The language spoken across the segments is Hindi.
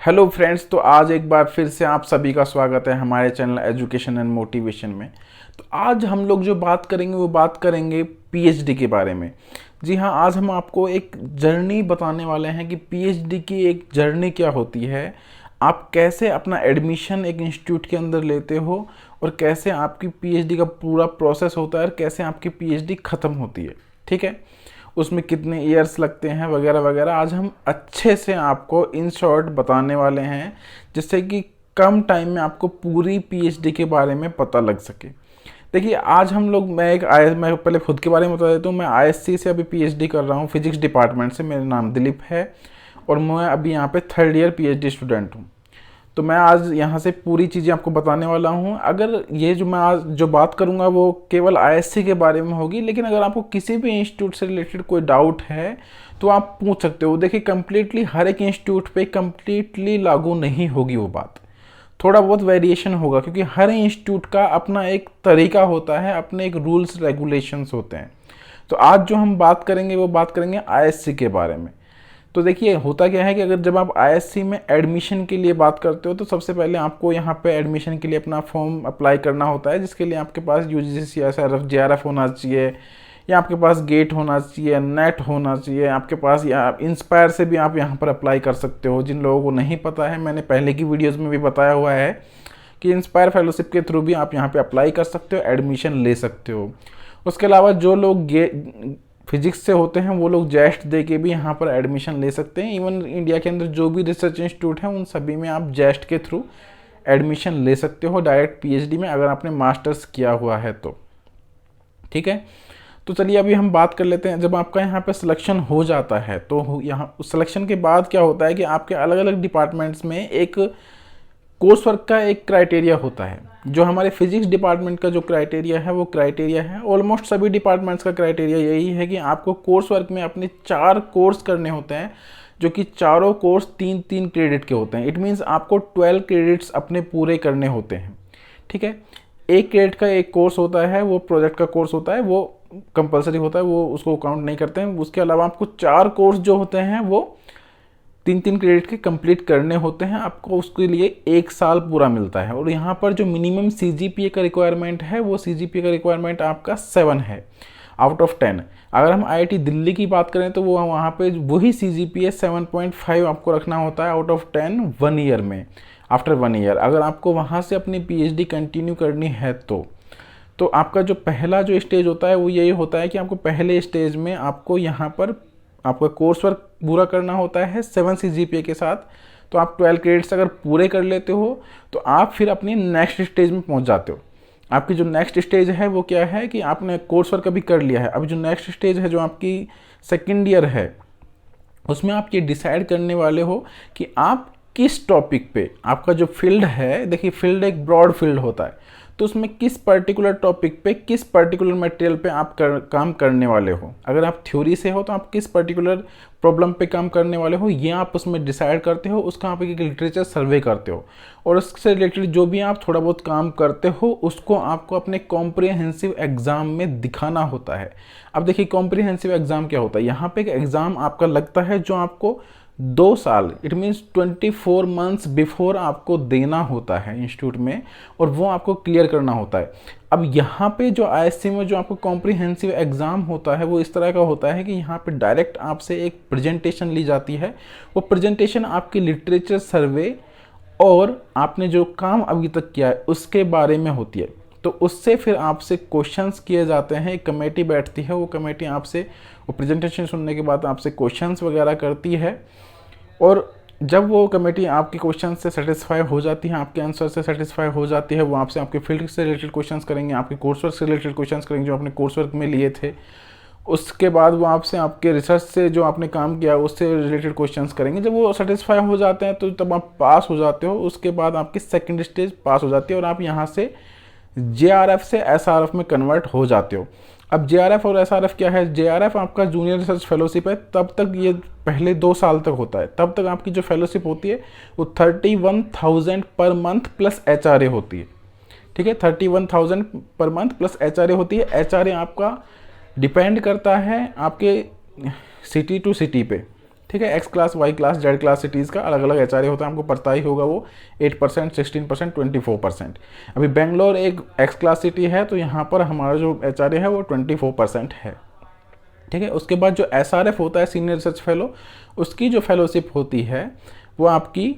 हेलो फ्रेंड्स, तो आज एक बार फिर से आप सभी का स्वागत है हमारे चैनल एजुकेशन एंड मोटिवेशन में। तो आज हम लोग जो बात करेंगे वो बात करेंगे पीएचडी के बारे में। जी हाँ, आज हम आपको एक जर्नी बताने वाले हैं कि पीएचडी की एक जर्नी क्या होती है, आप कैसे अपना एडमिशन एक इंस्टीट्यूट के अंदर लेते हो और कैसे आपकी पीएचडी का पूरा प्रोसेस होता है और कैसे आपकी पीएचडी ख़त्म होती है। ठीक है, उसमें कितने ईयर्स लगते हैं वगैरह वगैरह आज हम अच्छे से आपको इन शॉर्ट बताने वाले हैं, जिससे कि कम टाइम में आपको पूरी पीएचडी के बारे में पता लग सके। देखिए, आज हम लोग मैं पहले खुद के बारे में बता देता हूँ। मैं आईएससी से अभी पीएचडी कर रहा हूँ, फिजिक्स डिपार्टमेंट से। मेरा नाम दिलीप है और मैं अभी यहाँ पे 3rd ईयर पीएचडी स्टूडेंट हूँ। तो मैं आज यहाँ से पूरी चीज़ें आपको बताने वाला हूँ। अगर ये जो मैं आज जो बात करूँगा वो केवल आईएससी के बारे में होगी, लेकिन अगर आपको किसी भी इंस्टीट्यूट से रिलेटेड कोई डाउट है तो आप पूछ सकते हो। देखिए, कम्प्लीटली हर एक इंस्टीट्यूट पे कम्प्लीटली लागू नहीं होगी वो बात, थोड़ा बहुत वेरिएशन होगा, क्योंकि हर इंस्टीट्यूट का अपना एक तरीका होता है, अपने एक रूल्स रेगुलेशंस होते हैं। तो आज जो हम बात करेंगे वो बात करेंगे आईएससी के बारे में। तो देखिए, होता क्या है कि अगर जब आप आईएससी में एडमिशन के लिए बात करते हो तो सबसे पहले आपको यहाँ पे एडमिशन के लिए अपना फॉर्म अप्लाई करना होता है, जिसके लिए आपके पास यूजीसी एसआरएफ जेआरएफ होना चाहिए, या आपके पास गेट होना चाहिए, नेट होना चाहिए आपके पास, या इंस्पायर से भी आप यहाँ पर अप्लाई कर सकते हो। जिन लोगों को नहीं पता है, मैंने पहले की वीडियोज़ में भी बताया हुआ है कि इंस्पायर फेलोशिप के थ्रू भी आप यहाँ पर अप्लाई कर सकते हो, एडमिशन ले सकते हो। उसके अलावा जो लोग फिजिक्स से होते हैं वो लोग जेस्ट दे के भी यहाँ पर एडमिशन ले सकते हैं। इवन इंडिया के अंदर जो भी रिसर्च इंस्टीट्यूट हैं उन सभी में आप जेस्ट के थ्रू एडमिशन ले सकते हो डायरेक्ट पीएचडी में, अगर आपने मास्टर्स किया हुआ है तो। ठीक है, तो चलिए अभी हम बात कर लेते हैं। जब आपका यहाँ पे सिलेक्शन हो जाता है तो यहाँ उस सिलेक्शन के बाद क्या होता है कि आपके अलग अलग डिपार्टमेंट्स में एक कोर्स वर्क का एक क्राइटेरिया होता है। जो हमारे फिजिक्स डिपार्टमेंट का जो क्राइटेरिया है वो क्राइटेरिया है, ऑलमोस्ट सभी डिपार्टमेंट्स का क्राइटेरिया यही है कि आपको कोर्स वर्क में अपने 4 कोर्स करने होते हैं, जो कि चारों कोर्स 3-3 क्रेडिट के होते हैं। इट मीन्स आपको 12 क्रेडिट्स अपने पूरे करने होते हैं। ठीक है, 1 क्रेडिट का एक कोर्स होता है, वो प्रोजेक्ट का कोर्स होता है, वो कंपलसरी होता है, वो उसको काउंट नहीं करते हैं। उसके अलावा आपको 4 कोर्स जो होते हैं वो 3-3 क्रेडिट के कंप्लीट करने होते हैं। आपको उसके लिए 1 साल पूरा मिलता है। और यहाँ पर जो मिनिमम सीजीपीए का रिक्वायरमेंट है वो सीजीपीए का रिक्वायरमेंट आपका 7 है आउट ऑफ 10। अगर हम आईआईटी दिल्ली की बात करें तो वो वहाँ पे वही सीजीपीए 7.5 आपको रखना होता है आउट ऑफ 10 1 ईयर में, आफ्टर 1 ईयर। अगर आपको वहाँ से अपनी पीएचडी कंटिन्यू करनी है तो आपका जो पहला जो स्टेज होता है वो यही होता है कि आपको पहले स्टेज में आपको यहाँ पर आपका कोर्स वर्क पूरा करना होता है 7 सीजीपीए के साथ। तो आप 12 क्रेडिट्स अगर पूरे कर लेते हो तो आप फिर अपनी नेक्स्ट स्टेज में पहुंच जाते हो। आपकी जो नेक्स्ट स्टेज है वो क्या है कि आपने कोर्स वर्क अभी कर लिया है। अभी जो नेक्स्ट स्टेज है जो आपकी 2nd ईयर है, उसमें आप ये डिसाइड करने वाले हो कि आप किस टॉपिक पे, आपका जो फील्ड है, देखिए फील्ड एक ब्रॉड फील्ड होता है, तो उसमें किस पर्टिकुलर टॉपिक पे, किस पर्टिकुलर मटेरियल पे आप काम करने वाले हो। अगर आप थ्योरी से हो तो आप किस पर्टिकुलर प्रॉब्लम पे काम करने वाले हो ये आप उसमें डिसाइड करते हो। उसका आप एक लिटरेचर सर्वे करते हो और उससे रिलेटेड जो भी आप थोड़ा बहुत काम करते हो उसको आपको अपने कॉम्प्रिहेंसिव एग्जाम में दिखाना होता है। अब देखिए, कॉम्प्रिहेंसिव एग्जाम क्या होता है। यहाँ पे एक एग्जाम आपका लगता है जो आपको 2 साल, इट मीन्स 24 मंथ्स बिफोर आपको देना होता है इंस्टीट्यूट में, और वो आपको क्लियर करना होता है। अब यहाँ पे जो आईएससी में जो आपको कॉम्प्रिहेंसिव एग्ज़ाम होता है वो इस तरह का होता है कि यहाँ पे डायरेक्ट आपसे एक प्रेजेंटेशन ली जाती है। वो प्रेजेंटेशन आपकी लिटरेचर सर्वे और आपने जो काम अभी तक किया है उसके बारे में होती है। तो उससे फिर आपसे क्वेश्चंस किए जाते हैं, एक कमेटी बैठती है, वो कमेटी आपसे वो प्रेजेंटेशन सुनने के बाद आपसे क्वेश्चंस वगैरह करती है। और जब वो कमेटी आपके क्वेश्चन से सेटिस्फाई हो जाती है, आपके आंसर से सेटिस्फाई हो जाती है, वो आपसे आपके फील्ड से रिलेटेड क्वेश्चंस करेंगे, आपके कोर्स वर्क से रिलेटेड क्वेश्चंस करेंगे जो आपने कोर्स वर्क में लिए थे। उसके बाद वो आपसे आपके रिसर्च से जो आपने काम किया उससे रिलेटेड क्वेश्चंस करेंगे। जब वो सेटिस्फाई हो जाते हैं तो तब आप पास हो जाते हो। उसके बाद आपकी 2nd स्टेज पास हो जाती है और आप यहाँ से जेआरएफ से एसआरएफ में कन्वर्ट हो जाते हो। अब जेआरएफ और एसआरएफ क्या है। जेआरएफ आपका जूनियर रिसर्च फेलोशिप है, तब तक ये पहले 2 साल तक होता है। तब तक आपकी जो फेलोशिप होती है वो 31,000 पर मंथ प्लस एचआरए होती है। ठीक है, 31,000 पर मंथ प्लस एचआरए होती है। एचआरए आपका डिपेंड करता है आपके सिटी टू सिटी पे। ठीक है। X class, Y class, Z class cities का अलग अलग एचआरए होता है, आपको पता ही होगा वो 8%, 16%, 24%। अभी बेंगलोर एक एक्स क्लास सिटी है, तो यहाँ पर हमारा जो एचआरए है वो 24% है। ठीक है। उसके बाद जो एसआरएफ होता है, सीनियर रिसर्च फेलो, उसकी जो फेलोशिप होती है वो आपकी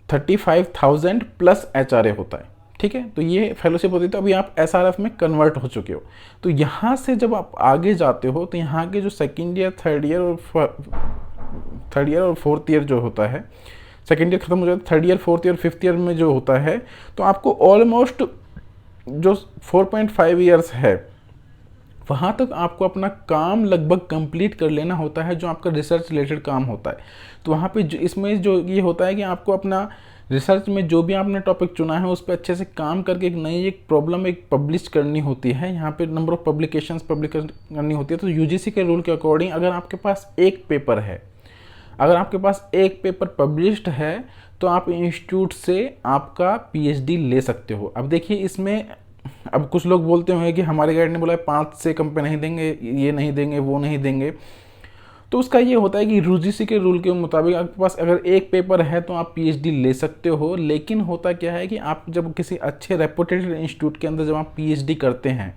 35,000 प्लस एचआरए होता है। ठीक है। तो ये फेलोशिप होती है, तो अभी आप एसआरएफ में कन्वर्ट हो चुके हो। तो यहाँ से जब आप आगे जाते हो तो यहाँ के जो सेकेंड ईयर, थर्ड ईयर और फोर्थ ईयर जो होता है, सेकेंड ईयर खत्म हो जाता है, third year, fourth year, fifth year में जो होता है, तो आपको ऑलमोस्ट जो 4.5 ईयर्स है वहाँ तक आपको अपना काम लगभग कंप्लीट कर लेना होता है, जो आपका रिसर्च रिलेटेड काम होता है। तो वहाँ पे इसमें जो ये होता है कि आपको अपना रिसर्च में जो भी आपने टॉपिक चुना है उस पर अच्छे से काम करके एक प्रॉब्लम पब्लिश करनी होती है। यहाँ पे नंबर ऑफ पब्लिकेशंस पब्लिश करनी होती है। तो यूजीसी के रूल के अकॉर्डिंग अगर आपके पास एक पेपर है, अगर आपके पास एक पेपर पब्लिश्ड है, तो आप इंस्टीट्यूट से आपका पीएचडी ले सकते हो। अब देखिए इसमें, अब कुछ लोग बोलते होंगे कि हमारे गाइड ने बोला है 5 से कम पे नहीं देंगे, ये नहीं देंगे, वो नहीं देंगे। तो उसका ये होता है कि यूजीसी के रूल के मुताबिक आपके पास अगर एक पेपर है तो आप पीएचडी ले सकते हो। लेकिन होता क्या है कि आप जब किसी अच्छे रेपुटेड इंस्टीट्यूट के अंदर जब आप पीएचडी करते हैं,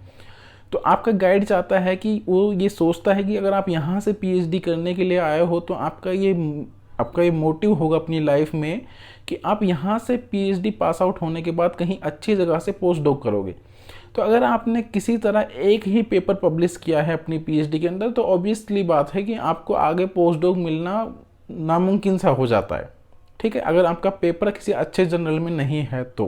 तो आपका गाइड चाहता है कि वो ये सोचता है कि अगर आप यहाँ से पीएचडी करने के लिए आए हो तो आपका ये मोटिव होगा अपनी लाइफ में कि आप यहाँ से पीएचडी पास आउट होने के बाद कहीं अच्छी जगह से पोस्ट डॉक करोगे। तो अगर आपने किसी तरह एक ही पेपर पब्लिश किया है अपनी पीएचडी के अंदर, तो ऑब्वियसली बात है कि आपको आगे पोस्ट डॉक मिलना नामुमकिन सा हो जाता है। ठीक है। अगर आपका पेपर किसी अच्छे जर्नल में नहीं है तो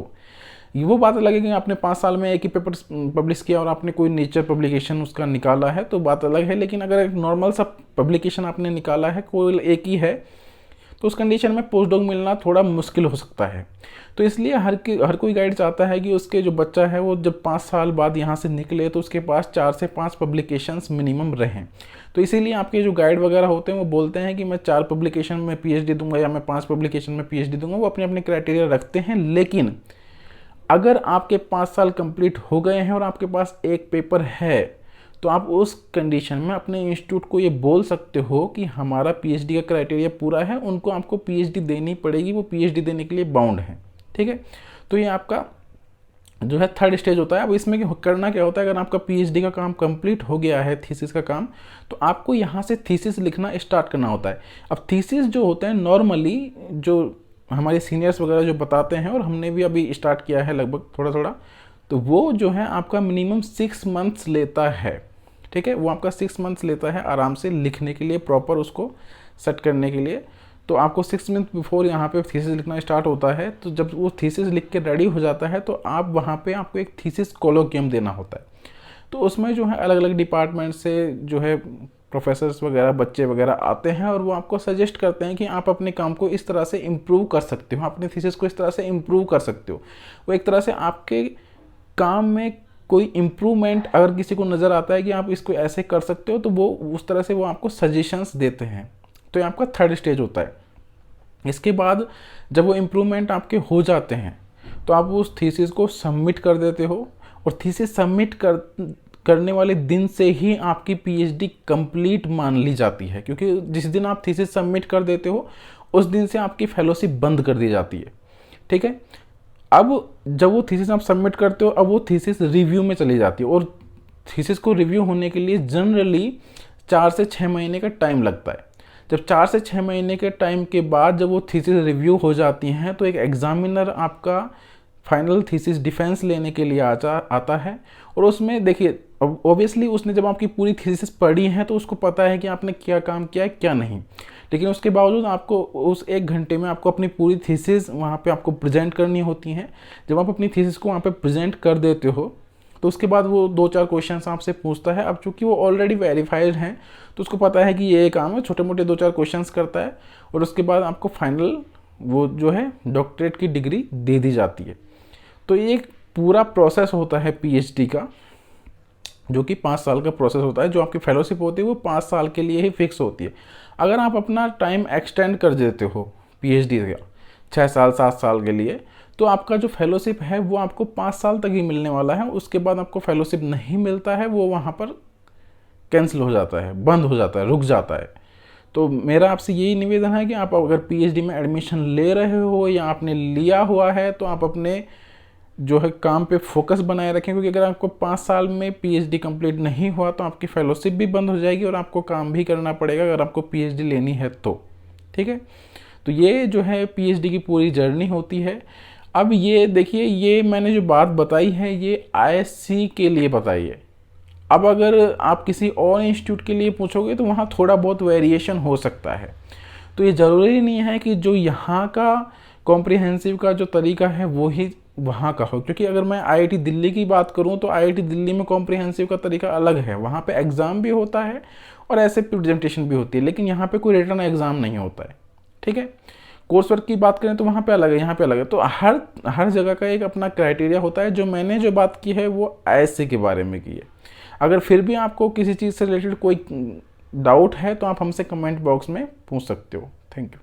वो बात अलग है कि आपने 5 साल में एक ही पेपर पब्लिश किया और आपने कोई नेचर पब्लिकेशन उसका निकाला है तो बात अलग है। लेकिन अगर एक नॉर्मल सा पब्लिकेशन आपने निकाला है, कोई एक ही है, तो उस कंडीशन में पोस्ट डॉक मिलना थोड़ा मुश्किल हो सकता है। तो इसलिए हर कोई गाइड चाहता है कि उसके जो बच्चा है वो जब 5 साल बाद यहाँ से निकले तो उसके पास 4 से 5 पब्लिकेशंस मिनिमम रहें। तो इसीलिए आपके जो गाइड वगैरह होते हैं वो बोलते हैं कि मैं 4 पब्लिकेशन में पीएचडी दूंगा या मैं 5 पब्लिकेशन में पीएचडी दूंगा। वो अपने अपने क्राइटेरिया रखते हैं। लेकिन अगर आपके 5 साल कंप्लीट हो गए हैं और आपके पास एक पेपर है, तो आप उस कंडीशन में अपने इंस्टीट्यूट को ये बोल सकते हो कि हमारा पीएचडी का क्राइटेरिया पूरा है, उनको आपको पीएचडी देनी पड़ेगी, वो पीएचडी देने के लिए बाउंड है। ठीक है। तो ये आपका जो है थर्ड स्टेज होता है। अब इसमें करना क्या होता है, अगर आपका पीएचडी का काम कंप्लीट हो गया है, थीसिस का काम, तो आपको यहाँ से थीसिस लिखना स्टार्ट करना होता है। अब थीसिस जो होते हैं नॉर्मली जो हमारे सीनियर्स वगैरह जो बताते हैं, और हमने भी अभी स्टार्ट किया है लगभग थोड़ा थोड़ा, तो वो जो है आपका मिनिमम 6 मंथ्स लेता है। ठीक है। वो आपका 6 मंथ्स लेता है आराम से लिखने के लिए, प्रॉपर उसको सेट करने के लिए। तो आपको 6 मंथ बिफोर यहाँ पे थीसिस लिखना स्टार्ट होता है। तो जब वो थीसिस लिख के रेडी हो जाता है तो आप वहाँ पे आपको एक थीसिस कोलोकियम देना होता है। तो उसमें जो है अलग अलग डिपार्टमेंट से जो है प्रोफेसर्स वगैरह, बच्चे वगैरह आते हैं और वो आपको सजेस्ट करते हैं कि आप अपने काम को इस तरह से इम्प्रूव कर सकते हो, अपने थीसिस को इस तरह से इम्प्रूव कर सकते हो। वो एक तरह से आपके काम में कोई इम्प्रूवमेंट अगर किसी को नज़र आता है कि आप इसको ऐसे कर सकते हो, तो वो उस तरह से वो आपको सजेशंस देते हैं। तो ये आपका थर्ड स्टेज होता है। इसके बाद जब वो इम्प्रूवमेंट आपके हो जाते हैं तो आप उस थीसिस को सबमिट कर देते हो, और थीसिस सबमिट करने वाले दिन से ही आपकी पीएचडी कंप्लीट मान ली जाती है, क्योंकि जिस दिन आप थीसिस सबमिट कर देते हो उस दिन से आपकी फेलोशिप बंद कर दी जाती है। ठीक है। अब जब वो थीसिस आप सबमिट करते हो, अब वो थीसिस रिव्यू में चली जाती है, और थीसिस को रिव्यू होने के लिए जनरली 4 से 6 महीने का टाइम लगता है। जब 4 से 6 महीने के टाइम के बाद जब वो थीसिस रिव्यू हो जाती हैं, तो एक एग्जामिनर आपका फाइनल थीसिस डिफेंस लेने के लिए आता है। और उसमें देखिए ऑब्वियसली उसने जब आपकी पूरी थीसिस पढ़ी है तो उसको पता है कि आपने क्या काम किया है क्या नहीं, लेकिन उसके बावजूद आपको उस 1 घंटे में आपको अपनी पूरी थीसिस वहाँ पे आपको प्रेजेंट करनी होती हैं। जब आप अपनी थीसिस को वहाँ पे प्रेजेंट कर देते हो तो उसके बाद वो 2-4 क्वेश्चंस आपसे पूछता है। अब चूंकि वो ऑलरेडी वेरीफाइड हैं तो उसको पता है कि ये काम है, छोटे मोटे 2-4 क्वेश्चंस करता है, और उसके बाद आपको फाइनल वो जो है डॉक्टरेट की डिग्री दे दी जाती है। तो ये एक पूरा प्रोसेस होता है पीएचडी का, जो कि 5 साल का प्रोसेस होता है। जो आपकी फेलोशिप होती है वो 5 साल के लिए ही फिक्स होती है। अगर आप अपना टाइम एक्सटेंड कर देते हो पीएचडी का 6 साल 7 साल के लिए, तो आपका जो फेलोशिप है वो आपको 5 साल तक ही मिलने वाला है। उसके बाद आपको फेलोशिप नहीं मिलता है, वो वहाँ पर कैंसिल हो जाता है, बंद हो जाता है, रुक जाता है। तो मेरा आपसे यही निवेदन है कि आप अगर पीएचडी में एडमिशन ले रहे हो या आपने लिया हुआ है तो आप अपने जो है काम पे फोकस बनाए रखें, क्योंकि अगर आपको 5 साल में पीएचडी कंप्लीट नहीं हुआ तो आपकी फेलोशिप भी बंद हो जाएगी और आपको काम भी करना पड़ेगा अगर आपको पीएचडी लेनी है तो। ठीक है, तो ये जो है पीएचडी की पूरी जर्नी होती है। अब ये देखिए, ये मैंने जो बात बताई है ये आईएससी के लिए बताई है। अब अगर आप किसी और इंस्टीट्यूट के लिए पूछोगे तो वहाँ थोड़ा बहुत वेरिएशन हो सकता है। तो ये ज़रूरी नहीं है कि जो यहाँ का कॉम्प्रिहेंसिव का जो तरीका है वो ही वहाँ का हो, क्योंकि अगर मैं आईआईटी दिल्ली की बात करूँ तो आईआईटी दिल्ली में कॉम्प्रिहेंसिव का तरीका अलग है। वहाँ पे एग्ज़ाम भी होता है और ऐसे प्रेजेंटेशन भी होती है, लेकिन यहाँ पे कोई रिटर्न एग्ज़ाम नहीं होता है। ठीक है, कोर्स वर्क की बात करें तो वहाँ पे अलग है, यहाँ पे अलग है। तो हर जगह का एक अपना क्राइटेरिया होता है। जो मैंने जो बात की है वो आईएससी के बारे में की है। अगर फिर भी आपको किसी चीज़ से रिलेटेड कोई डाउट है तो आप हमसे कमेंट बॉक्स में पूछ सकते हो। Thank you.